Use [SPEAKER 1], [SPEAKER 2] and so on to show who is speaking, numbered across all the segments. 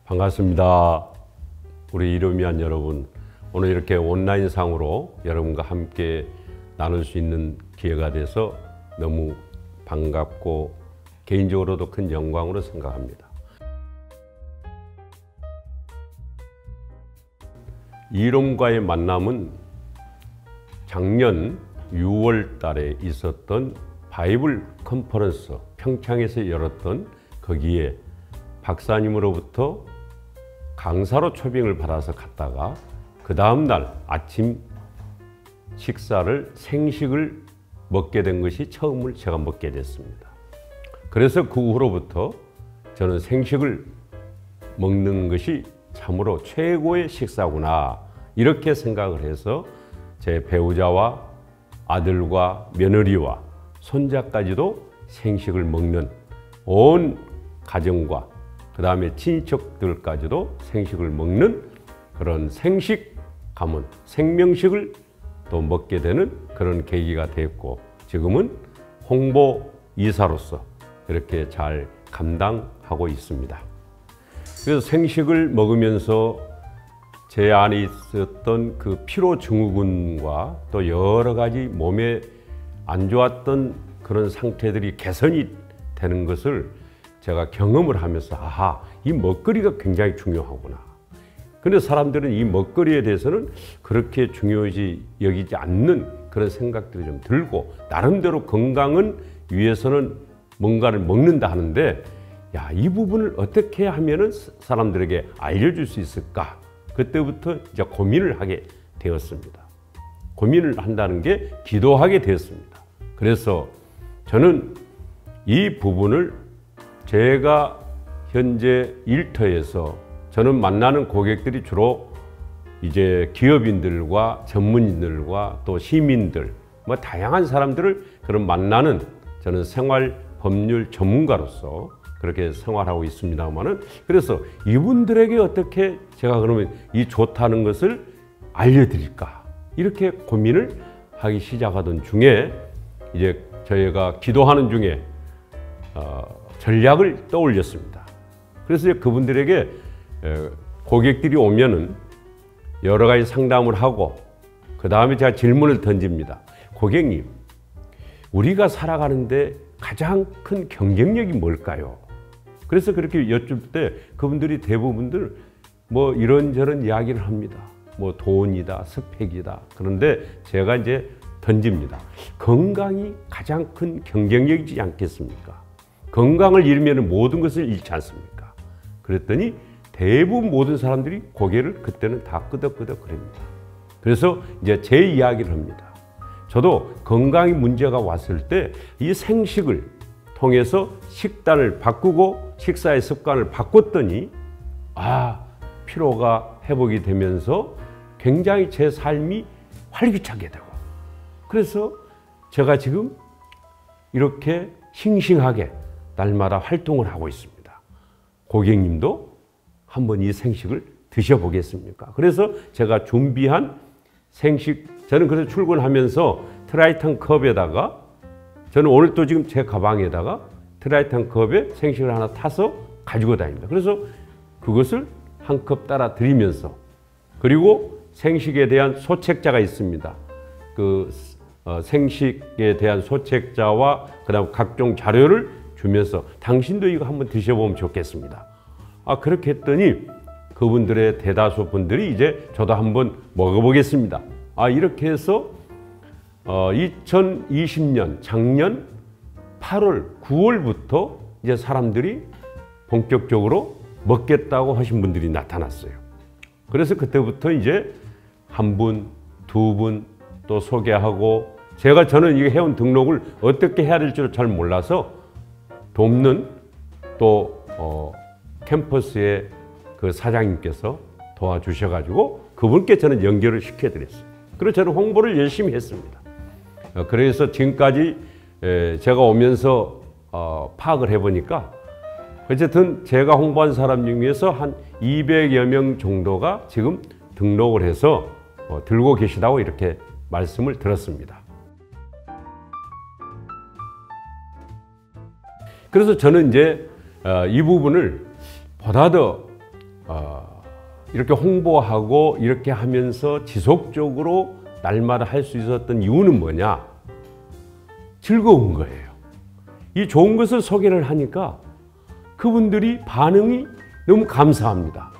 [SPEAKER 1] 반갑습니다. 우리 이름이한 여러분, 오늘 이렇게 온라인상으로 여러분과 함께 나눌 수 있는 기회가 돼서 너무 반갑고 개인적으로도 큰 영광으로 생각합니다. 이름과의 만남은 작년 6월 달에 있었던 바이블 컨퍼런스 평창에서 열었던 거기에 박사님으로부터 강사로 초빙을 받아서 갔다가 그 다음 날 아침 식사를 생식을 먹게 된 것이 처음을 제가 먹게 됐습니다. 그래서 그 후로부터 저는 생식을 먹는 것이 참으로 최고의 식사구나 이렇게 생각을 해서 제 배우자와 아들과 며느리와 손자까지도 생식을 먹는 온 가정과 그 다음에 친척들까지도 생식을 먹는 그런 생식 가문, 생명식을 또 먹게 되는 그런 계기가 됐고 지금은 홍보이사로서 이렇게 잘 감당하고 있습니다. 그래서 생식을 먹으면서 제 안에 있었던 그 피로증후군과 또 여러 가지 몸에 안 좋았던 그런 상태들이 개선이 되는 것을 제가 경험을 하면서 아하, 이 먹거리가 굉장히 중요하구나. 근데 사람들은 이 먹거리에 대해서는 그렇게 중요하지 여기지 않는 그런 생각들이 좀 들고 나름대로 건강은 위해서는 뭔가를 먹는다 하는데 야, 이 부분을 어떻게 하면은 사람들에게 알려줄 수 있을까? 그때부터 이제 고민을 하게 되었습니다. 고민을 한다는 게 기도하게 되었습니다. 그래서 저는 이 부분을 제가 현재 일터에서 저는 만나는 고객들이 주로 이제 기업인들과 전문인들과 또 시민들 뭐 다양한 사람들을 그런 만나는 저는 생활 법률 전문가로서 그렇게 생활하고 있습니다만은 그래서 이분들에게 어떻게 제가 그러면 이 좋다는 것을 알려드릴까 이렇게 고민을 하기 시작하던 중에 이제 저희가 기도하는 중에 전략을 떠올렸습니다. 그래서 그분들에게 고객들이 오면은 여러 가지 상담을 하고 그 다음에 제가 질문을 던집니다. 고객님, 우리가 살아가는데 가장 큰 경쟁력이 뭘까요? 그래서 그렇게 여쭐 때 그분들이 대부분들 뭐 이런저런 이야기를 합니다. 뭐 돈이다, 스펙이다. 그런데 제가 이제 던집니다. 건강이 가장 큰 경쟁력이지 않겠습니까? 건강을 잃으면 모든 것을 잃지 않습니까? 그랬더니 대부분 모든 사람들이 고개를 그때는 다 끄덕끄덕 거립니다. 그래서 이제 제 이야기를 합니다. 저도 건강에 문제가 왔을 때 이 생식을 통해서 식단을 바꾸고 식사의 습관을 바꿨더니 피로가 회복이 되면서 굉장히 제 삶이 활기차게 되고 그래서 제가 지금 이렇게 싱싱하게 날마다 활동을 하고 있습니다. 고객님도 한번 이 생식을 드셔보겠습니까? 그래서 제가 준비한 생식, 저는 그래서 출근하면서 트라이탄 컵에다가 저는 오늘 또 지금 제 가방에다가 트라이탄 컵에 생식을 하나 타서 가지고 다닙니다. 그래서 그것을 한 컵 따라 드리면서 그리고 생식에 대한 소책자가 있습니다. 그 생식에 대한 소책자와 그다음 각종 자료를 주면서 당신도 이거 한번 드셔보면 좋겠습니다. 그렇게 했더니 그분들의 대다수 분들이 이제 저도 한번 먹어보겠습니다. 이렇게 해서 2020년 작년 8월, 9월부터 이제 사람들이 본격적으로 먹겠다고 하신 분들이 나타났어요. 그래서 그때부터 이제 한 분, 두 분 또 소개하고 저는 이 회원 등록을 어떻게 해야 될지 잘 몰라서 돕는 또 캠퍼스의 그 사장님께서 도와주셔가지고 그분께 저는 연결을 시켜드렸어요. 그래서 저는 홍보를 열심히 했습니다. 그래서 지금까지 제가 오면서 파악을 해보니까 어쨌든 제가 홍보한 사람 중에서 한 200여 명 정도가 지금 등록을 해서 들고 계시다고 이렇게 말씀을 들었습니다. 그래서 저는 이제 이 부분을 보다 더 이렇게 홍보하고 이렇게 하면서 지속적으로 날마다 할 수 있었던 이유는 뭐냐? 즐거운 거예요. 이 좋은 것을 소개를 하니까 그분들이 반응이 너무 감사합니다.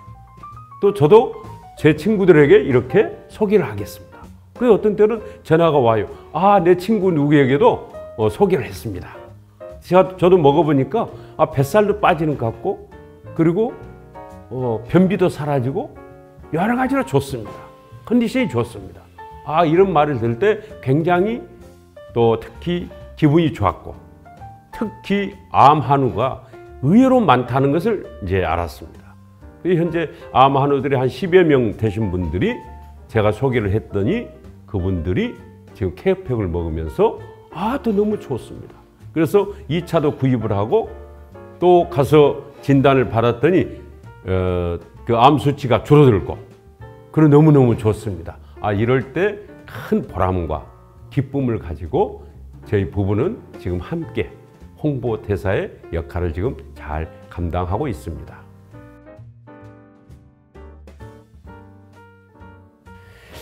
[SPEAKER 1] 또 저도 제 친구들에게 이렇게 소개를 하겠습니다. 그래서 어떤 때는 전화가 와요. 내 친구 누구에게도 소개를 했습니다. 저도 먹어보니까 뱃살도 빠지는 것 같고, 그리고 변비도 사라지고 여러 가지로 좋습니다. 컨디션이 좋습니다. 이런 말을 들을 때 굉장히 또 특히 기분이 좋았고, 특히 암 한우가 의외로 많다는 것을 이제 알았습니다. 현재 암 한우들이 한 10여 명 되신 분들이 제가 소개를 했더니 그분들이 지금 케어팩을 먹으면서 또 너무 좋습니다. 그래서 2차도 구입을 하고 또 가서 진단을 받았더니 그 암 수치가 줄어들고, 그리고 너무너무 좋습니다. 이럴 때 큰 보람과 기쁨을 가지고 저희 부부는 지금 함께 홍보 대사의 역할을 지금 잘 감당하고 있습니다.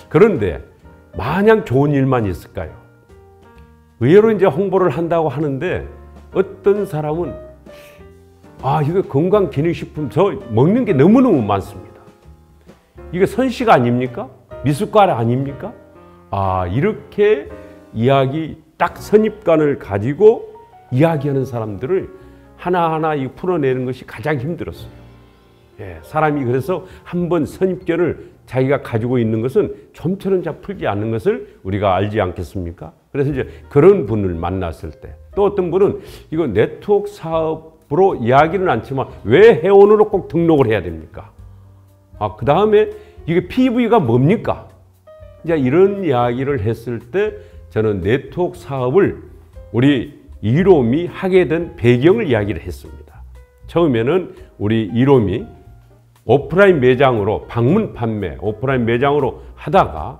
[SPEAKER 1] 그런데 마냥 좋은 일만 있을까요? 의외로 이제 홍보를 한다고 하는데 어떤 사람은 이거 건강기능식품 저 먹는 게 너무너무 많습니다. 이게 선식 아닙니까? 미숫가루 아닙니까? 이렇게 이야기 딱 선입관을 가지고 이야기하는 사람들을 하나하나 풀어내는 것이 가장 힘들었어요. 사람이 그래서 한번 선입견을 자기가 가지고 있는 것은 좀처럼 잘 풀지 않는 것을 우리가 알지 않겠습니까? 그래서 이제 그런 분을 만났을 때, 또 어떤 분은 이거 네트워크 사업으로 이야기는 않지만 왜 회원으로 꼭 등록을 해야 됩니까? 그 다음에 이게 PV가 뭡니까? 이제 이런 이야기를 했을 때 저는 네트워크 사업을 우리 이롬이 하게 된 배경을 이야기를 했습니다. 처음에는 우리 이롬이 오프라인 매장으로 방문 판매, 오프라인 매장으로 하다가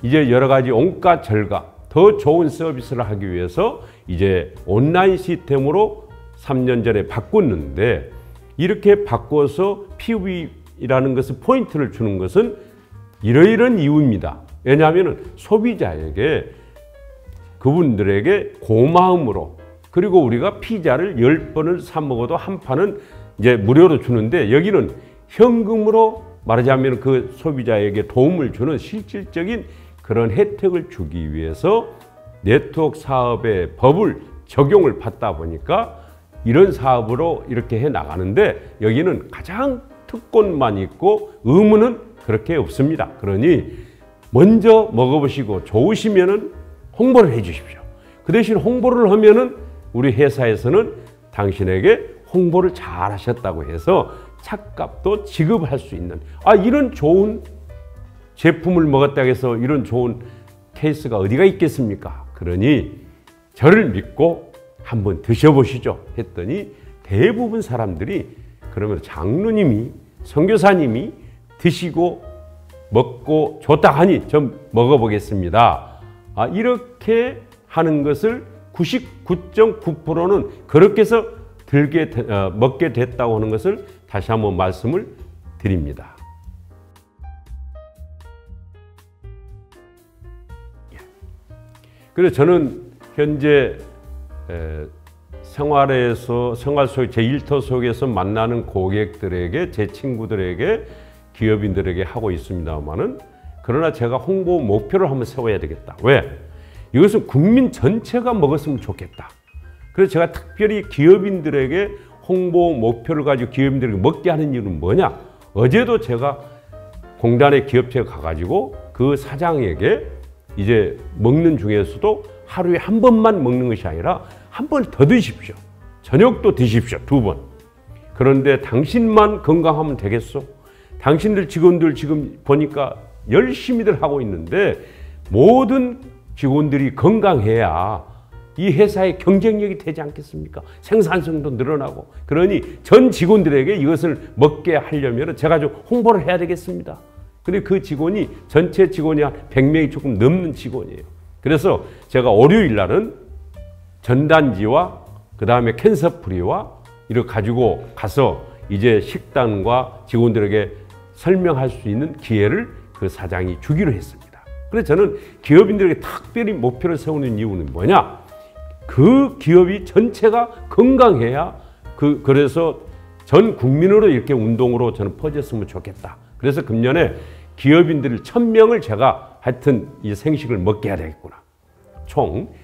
[SPEAKER 1] 이제 여러 가지 원가 절감, 더 좋은 서비스를 하기 위해서 이제 온라인 시스템으로 3년 전에 바꿨는데, 이렇게 바꿔서 PV라는 것을 포인트를 주는 것은 이러이러한 이유입니다. 왜냐하면 소비자에게, 그분들에게 고마움으로, 그리고 우리가 피자를 10번을 사 먹어도 한 판은 이제 무료로 주는데, 여기는 현금으로 말하자면 그 소비자에게 도움을 주는 실질적인 그런 혜택을 주기 위해서 네트워크 사업의 법을 적용을 받다 보니까 이런 사업으로 이렇게 해 나가는데, 여기는 가장 특권만 있고 의무는 그렇게 없습니다. 그러니 먼저 먹어보시고 좋으시면은 홍보를 해 주십시오. 그 대신 홍보를 하면은 우리 회사에서는 당신에게 홍보를 잘 하셨다고 해서 차값도 지급할 수 있는, 이런 좋은 제품을 먹었다고 해서 이런 좋은 케이스가 어디가 있겠습니까? 그러니 저를 믿고 한번 드셔보시죠 했더니 대부분 사람들이, 그러면 장로님이, 선교사님이 드시고 먹고 좋다 하니 좀 먹어보겠습니다. 이렇게 하는 것을 99.9%는 그렇게 해서 먹게 됐다고 하는 것을 다시 한번 말씀을 드립니다. 그래서 저는 현재 생활 속 제 일터 속에서 만나는 고객들에게, 제 친구들에게, 기업인들에게 하고 있습니다만은, 그러나 제가 홍보 목표를 한번 세워야 되겠다. 왜? 이것은 국민 전체가 먹었으면 좋겠다. 그래서 제가 특별히 기업인들에게 홍보 목표를 가지고 기업인들에게 먹게 하는 이유는 뭐냐? 어제도 제가 공단의 기업체에 가가지고 그 사장에게 이제 먹는 중에서도 하루에 한 번만 먹는 것이 아니라 한 번 더 드십시오. 저녁도 드십시오. 2번. 그런데 당신만 건강하면 되겠소? 당신들 직원들 지금 보니까 열심히들 하고 있는데 모든 직원들이 건강해야 이 회사의 경쟁력이 되지 않겠습니까? 생산성도 늘어나고. 그러니 전 직원들에게 이것을 먹게 하려면 제가 좀 홍보를 해야 되겠습니다. 근데 그 직원이, 전체 직원이 한 100명이 조금 넘는 직원이에요. 그래서 제가 월요일 날은 전단지와 그 다음에 캔서프리와 이렇게 가지고 가서 이제 식단과 직원들에게 설명할 수 있는 기회를 그 사장이 주기로 했습니다. 그래서 저는 기업인들에게 특별히 목표를 세우는 이유는 뭐냐? 그 기업이 전체가 건강해야 그래서 전 국민으로 이렇게 운동으로 저는 퍼졌으면 좋겠다. 그래서 금년에 기업인들을 1000명을 제가 하여튼 이 생식을 먹게 해야 되겠구나.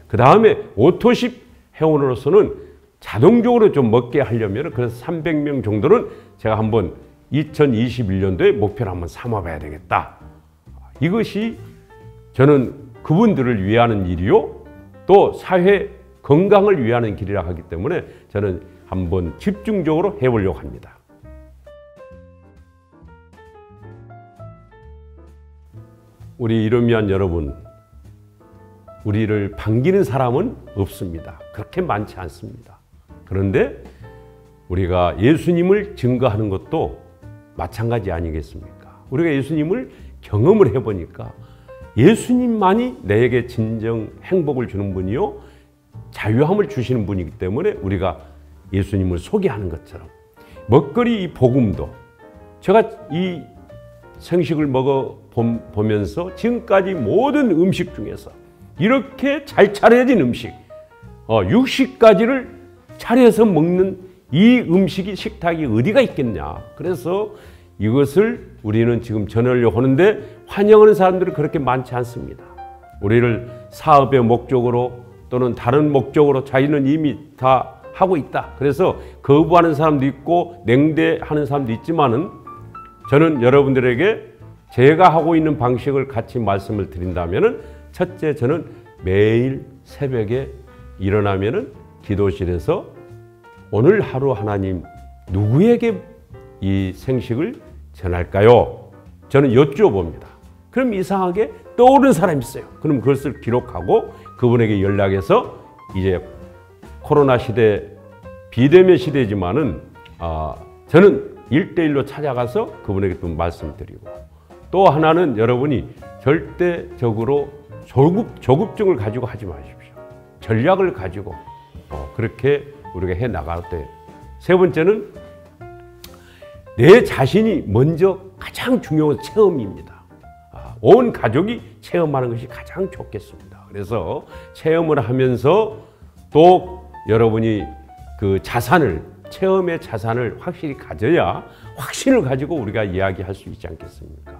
[SPEAKER 1] 그 다음에 오토십 회원으로서는 자동적으로 좀 먹게 하려면 그래서 300명 정도는 제가 한번 2021년도에 목표를 한번 삼아봐야 되겠다. 이것이 저는 그분들을 위하는 일이요. 또 사회 건강을 위하는 길이라 하기 때문에 저는 한번 집중적으로 해보려고 합니다. 우리 이로미안 여러분, 우리를 반기는 사람은 없습니다. 그렇게 많지 않습니다. 그런데 우리가 예수님을 증거하는 것도 마찬가지 아니겠습니까? 우리가 예수님을 경험을 해보니까 예수님만이 내게 진정 행복을 주는 분이요 자유함을 주시는 분이기 때문에 우리가 예수님을 소개하는 것처럼 먹거리 이 복음도 제가 이 생식을 먹어보면서 지금까지 모든 음식 중에서 이렇게 잘 차려진 음식 60가지를 차려서 먹는 이 음식이 식탁이 어디가 있겠냐. 그래서 이것을 우리는 지금 전하려고 하는데 환영하는 사람들은 그렇게 많지 않습니다. 우리를 사업의 목적으로 또는 다른 목적으로 자기는 이미 다 하고 있다. 그래서 거부하는 사람도 있고 냉대하는 사람도 있지만은 저는 여러분들에게 제가 하고 있는 방식을 같이 말씀을 드린다면은 첫째, 저는 매일 새벽에 일어나면은 기도실에서 오늘 하루 하나님 누구에게 이 생식을 전할까요? 저는 여쭤봅니다. 그럼 이상하게 떠오르는 사람이 있어요. 그럼 그것을 기록하고 그분에게 연락해서 이제 코로나 시대 비대면 시대지만은 저는 1대1로 찾아가서 그분에게 또 말씀드리고 또 하나는 여러분이 절대적으로 조급증을 가지고 하지 마십시오. 전략을 가지고 그렇게 우리가 해 나갈 때 세 번째는 내 자신이 먼저 가장 중요한 체험입니다. 온 가족이 체험하는 것이 가장 좋겠습니다. 그래서 체험을 하면서 또 여러분이 그 체험의 자산을 확실히 가져야 확신을 가지고 우리가 이야기할 수 있지 않겠습니까?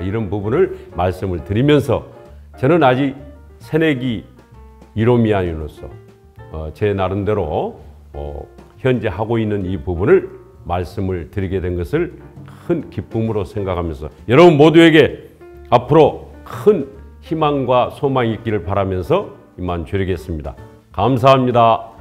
[SPEAKER 1] 이런 부분을 말씀을 드리면서 저는 아직 새내기 이로미안으로서 제 나름대로 현재 하고 있는 이 부분을 말씀을 드리게 된 것을 큰 기쁨으로 생각하면서 여러분 모두에게 앞으로 큰 희망과 소망이 있기를 바라면서 이만 드리겠습니다. 감사합니다.